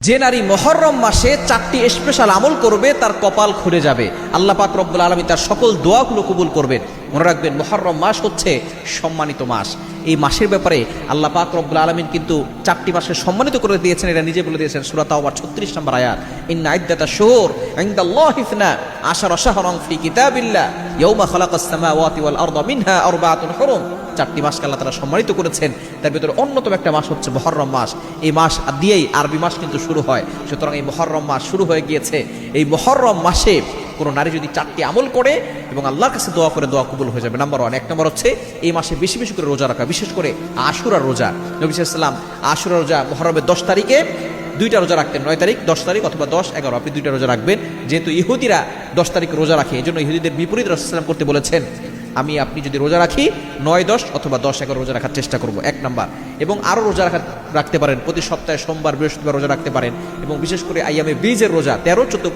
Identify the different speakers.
Speaker 1: যে নারী মুহররম মাসে 4টি স্পেশাল আমল করবে তার কপাল খুলে যাবে। আল্লাহ পাক রব্বুল আলামিন তার সকল দোয়াগুলো কবুল করবেন। মনে রাখবেন, মুহররম মাস হচ্ছে সম্মানিত মাস। এই মাসের ব্যাপারে আল্লাহ পাক রব্বুল আলামিন কিন্তু 4টি মাসকে সম্মানিত করে দিয়েছেন। এটা নিজে বলে দিয়েছেন সূরা তাওবার 36 নম্বর আয়াত, ইন্না ইদ্দাতাশ শুহুর ইনদাল্লাহি 12 শাহরান ফি কিতাবিল্লাহ ইয়াওমা খালাকাস সামাওয়াতি ওয়াল আরদা মিনহা আরবাআতুন হুরুম। 4টি মাসকে আল্লাহ তাআলা সম্মানিত করেছেন, তার ভিতরে অন্যতম একটা মাস হচ্ছে মুহররম মাস। এই মাস দিয়েই আরবি মাস কিন্তু শুরু হয়। সুতরাং এই মুহররম মাস শুরু হয়ে গিয়েছে। এই মুহররম মাসে কোনো নারী যদি 4টি আমল করে এবং আল্লাহর কাছে দোয়া করে, দোয়া কবুল হয়ে যাবে। নাম্বার 1, 1 নম্বর হচ্ছে এই মাসে বেশি বেশি করে রোজা রাখা, বিশেষ করে আশুরার রোজা। নবী সাল্লাল্লাহু আলাইহি ওয়াসাল্লাম আশুরার রোজা মুহররমের 10 তারিখে 2টা রোজা রাখতেন, 9 তারিখ 10 তারিখ অথবা 10, 11 আপনি 2টা রোজা রাখবেন। যেহেতু ইহুদিরা 10 তারিখ রোজা রাখে, এই জন্য ইহুদিদের বিপরীত রাসূল সাল্লাল্লাহু আলাইহি ওয়াসাল্লাম করতে বলেছেন। আপনি যদি রোজা রাখি 9, 10 অথবা 10, 11 রোজা রাখার চেষ্টা করব, 1 নাম্বার। এবং আরও রোজা রাখতে পারেন, প্রতি সপ্তাহে সোমবার বৃহস্পতিবার রোজা রাখতে পারেন। এবং বিশেষ করে আইয়ামে বীজের রোজা 13, 14